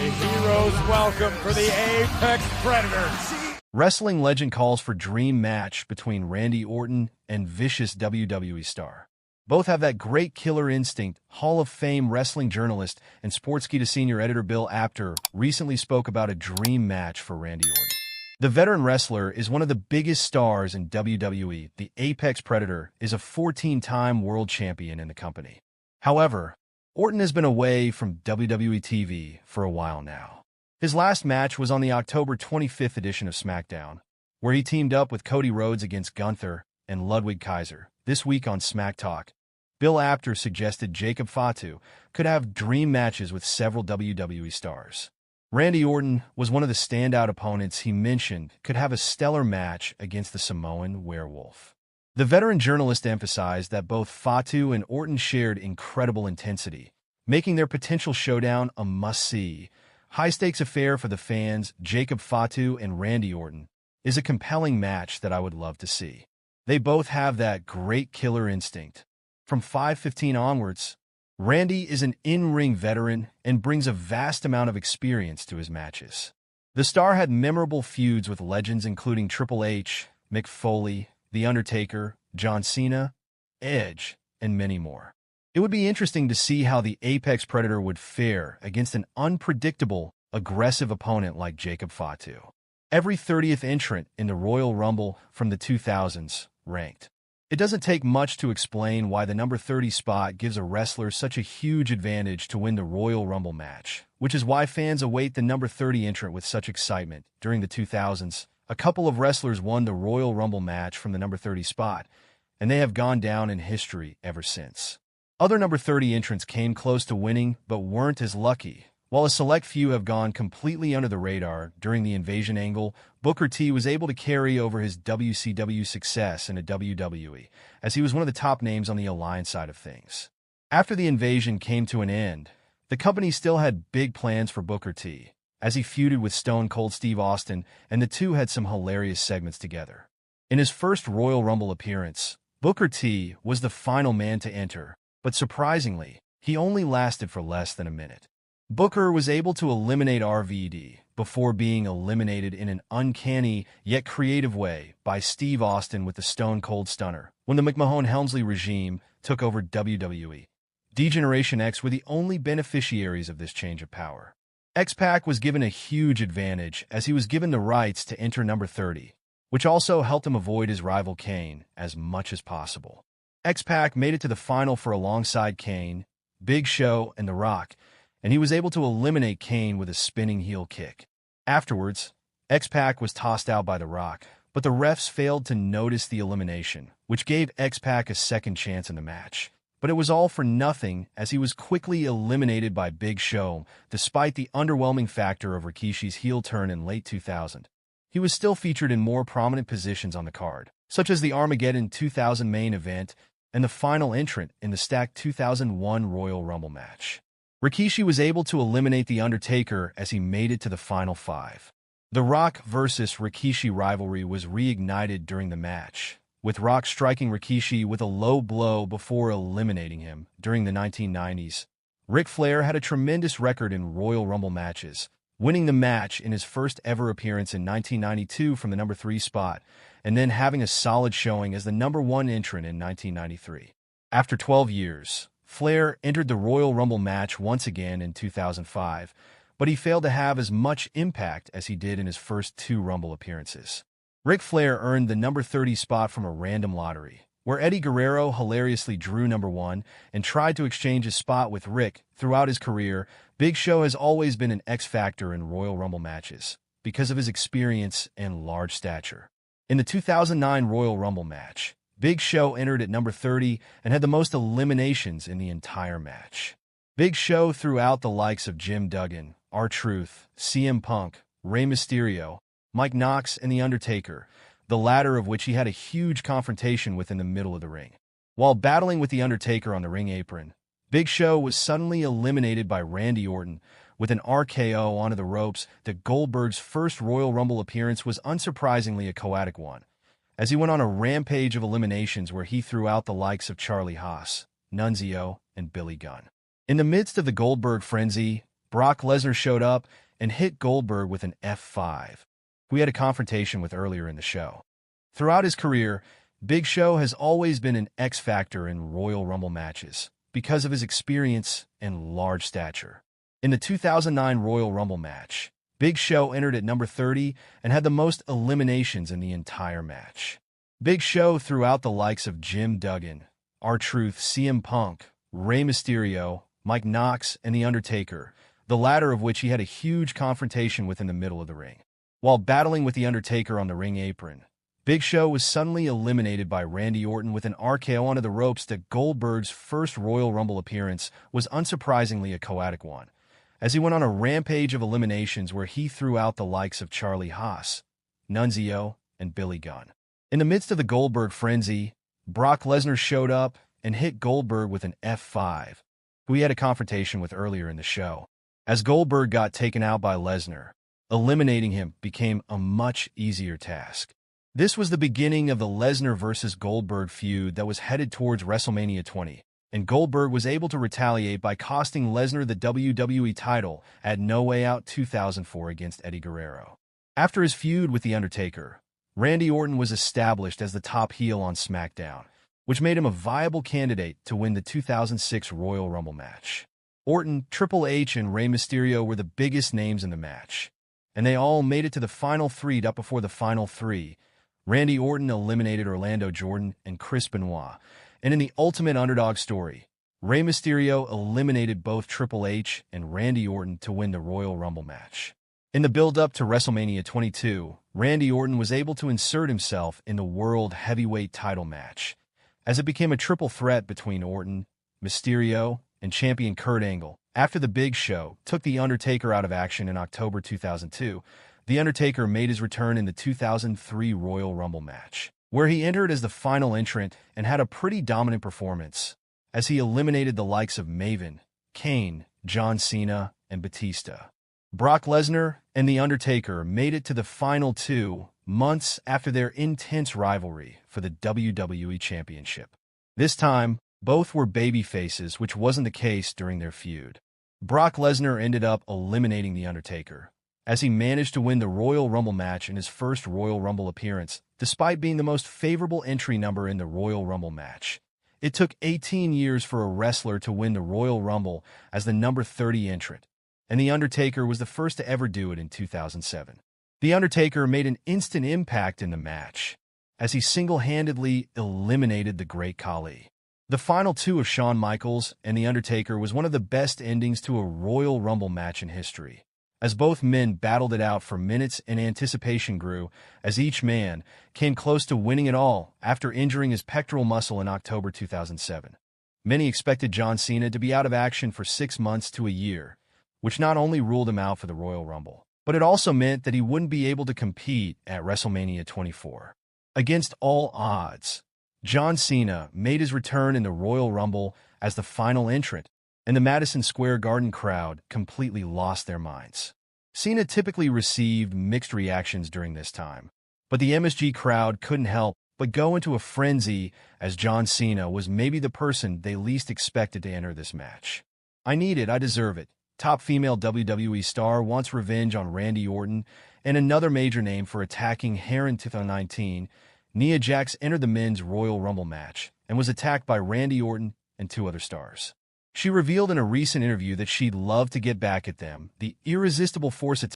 A hero's welcome for the Apex Predator. Wrestling legend calls for dream match between Randy Orton and vicious WWE star. Both have that great killer instinct. Hall of Fame wrestling journalist and Sportskeeda senior editor Bill Apter recently spoke about a dream match for Randy Orton. The veteran wrestler is one of the biggest stars in WWE. The Apex Predator is a 14-time world champion in the company. However, Orton has been away from WWE TV for a while now. His last match was on the October 25th edition of SmackDown, where he teamed up with Cody Rhodes against Gunther and Ludwig Kaiser. This week on Smack Talk, Bill Apter suggested Jacob Fatu could have dream matches with several WWE stars. Randy Orton was one of the standout opponents he mentioned could have a stellar match against the Samoan Werewolf. The veteran journalist emphasized that both Fatu and Orton shared incredible intensity, making their potential showdown a must-see. High-stakes affair for the fans. Jacob Fatu and Randy Orton is a compelling match that I would love to see. They both have that great killer instinct. From 5'15" onwards, Randy is an in-ring veteran and brings a vast amount of experience to his matches. The star had memorable feuds with legends including Triple H, Mick Foley, The Undertaker, John Cena, Edge, and many more. It would be interesting to see how the Apex Predator would fare against an unpredictable, aggressive opponent like Jacob Fatu. Every 30th entrant in the Royal Rumble from the 2000s ranked. It doesn't take much to explain why the number 30 spot gives a wrestler such a huge advantage to win the Royal Rumble match, which is why fans await the number 30 entrant with such excitement. During the 2000s, a couple of wrestlers won the Royal Rumble match from the number 30 spot, and they have gone down in history ever since. Other number 30 entrants came close to winning but weren't as lucky, while a select few have gone completely under the radar. During the Invasion angle, Booker T was able to carry over his WCW success into WWE, as he was one of the top names on the Alliance side of things. After the Invasion came to an end, the company still had big plans for Booker T, as he feuded with Stone Cold Steve Austin, and the two had some hilarious segments together. In his first Royal Rumble appearance, Booker T was the final man to enter, but surprisingly, he only lasted for less than a minute. Booker was able to eliminate RVD before being eliminated in an uncanny yet creative way by Steve Austin with the Stone Cold Stunner. When the McMahon-Helmsley regime took over WWE, D-Generation X were the only beneficiaries of this change of power. X-Pac was given a huge advantage as he was given the rights to enter number 30, which also helped him avoid his rival Kane as much as possible. X-Pac made it to the final for alongside Kane, Big Show, and The Rock, and he was able to eliminate Kane with a spinning heel kick. Afterwards, X-Pac was tossed out by The Rock, but the refs failed to notice the elimination, which gave X-Pac a second chance in the match. But it was all for nothing as he was quickly eliminated by Big Show, despite the underwhelming factor of Rikishi's heel turn in late 2000. He was still featured in more prominent positions on the card, such as the Armageddon 2000 main event and the final entrant in the stacked 2001 Royal Rumble match. Rikishi was able to eliminate The Undertaker as he made it to the final 5. The Rock vs. Rikishi rivalry was reignited during the match, with Rock striking Rikishi with a low blow before eliminating him. During the 1990s, Ric Flair had a tremendous record in Royal Rumble matches, winning the match in his first ever appearance in 1992 from the number 3 spot, and then having a solid showing as the number 1 entrant in 1993. After 12 years, Flair entered the Royal Rumble match once again in 2005, but he failed to have as much impact as he did in his first 2 Rumble appearances. Ric Flair earned the number 30 spot from a random lottery, where Eddie Guerrero hilariously drew number 1 and tried to exchange his spot with Rick. Throughout his career, Big Show has always been an X-factor in Royal Rumble matches because of his experience and large stature. In the 2009 Royal Rumble match, Big Show entered at number 30 and had the most eliminations in the entire match. Big Show threw out the likes of Jim Duggan, R-Truth, CM Punk, Rey Mysterio, Mike Knox, and The Undertaker, the latter of which he had a huge confrontation with in the middle of the ring. While battling with The Undertaker on the ring apron, Big Show was suddenly eliminated by Randy Orton with an RKO onto the ropes. That Goldberg's first Royal Rumble appearance was unsurprisingly a chaotic one, as he went on a rampage of eliminations where he threw out the likes of Charlie Haas, Nunzio, and Billy Gunn. In the midst of the Goldberg frenzy, Brock Lesnar showed up and hit Goldberg with an F5. We had a confrontation with earlier in the show. Throughout his career, Big Show has always been an X factor in Royal Rumble matches because of his experience and large stature. In the 2009 Royal Rumble match, Big Show entered at number 30 and had the most eliminations in the entire match. Big Show threw out the likes of Jim Duggan, R-Truth, CM Punk, Rey Mysterio, Mike Knox, and The Undertaker, the latter of which he had a huge confrontation with in the middle of the ring. While battling with The Undertaker on the ring apron, Big Show was suddenly eliminated by Randy Orton with an RKO onto the ropes. That Goldberg's first Royal Rumble appearance was unsurprisingly a chaotic one, as he went on a rampage of eliminations where he threw out the likes of Charlie Haas, Nunzio, and Billy Gunn. In the midst of the Goldberg frenzy, Brock Lesnar showed up and hit Goldberg with an F5, who he had a confrontation with earlier in the show. As Goldberg got taken out by Lesnar, eliminating him became a much easier task. This was the beginning of the Lesnar versus Goldberg feud that was headed towards WrestleMania 20, and Goldberg was able to retaliate by costing Lesnar the WWE title at No Way Out 2004 against Eddie Guerrero. After his feud with The Undertaker, Randy Orton was established as the top heel on SmackDown, which made him a viable candidate to win the 2006 Royal Rumble match. Orton, Triple H, and Rey Mysterio were the biggest names in the match, and they all made it to the final three. Up before the final three, Randy Orton eliminated Orlando Jordan and Chris Benoit, and in the ultimate underdog story, Rey Mysterio eliminated both Triple H and Randy Orton to win the Royal Rumble match. In the build-up to WrestleMania 22, Randy Orton was able to insert himself in the World Heavyweight title match, as it became a triple threat between Orton, Mysterio, and champion Kurt Angle. After the Big Show took The Undertaker out of action in October 2002, The Undertaker made his return in the 2003 Royal Rumble match, where he entered as the final entrant and had a pretty dominant performance, as he eliminated the likes of Maven, Kane, John Cena, and Batista. Brock Lesnar and The Undertaker made it to the final 2 months after their intense rivalry for the WWE Championship. This time, both were babyfaces, which wasn't the case during their feud. Brock Lesnar ended up eliminating The Undertaker, as he managed to win the Royal Rumble match in his first Royal Rumble appearance, despite being the most favorable entry number in the Royal Rumble match. It took 18 years for a wrestler to win the Royal Rumble as the number 30 entrant, and The Undertaker was the first to ever do it in 2007. The Undertaker made an instant impact in the match, as he single-handedly eliminated the Great Khali. The final 2 of Shawn Michaels and The Undertaker was one of the best endings to a Royal Rumble match in history, as both men battled it out for minutes and anticipation grew as each man came close to winning it all after injuring his pectoral muscle in October 2007. Many expected John Cena to be out of action for 6 months to a year, which not only ruled him out for the Royal Rumble, but it also meant that he wouldn't be able to compete at WrestleMania 24. Against all odds, John Cena made his return in the Royal Rumble as the final entrant, and the Madison Square Garden crowd completely lost their minds. Cena typically received mixed reactions during this time, but the MSG crowd couldn't help but go into a frenzy as John Cena was maybe the person they least expected to enter this match. I need it, I deserve it. Top female WWE star wants revenge on Randy Orton, and another major name for attacking her in 2019, Nia Jax entered the men's Royal Rumble match and was attacked by Randy Orton and 2 other stars. She revealed in a recent interview that she'd love to get back at them, the irresistible force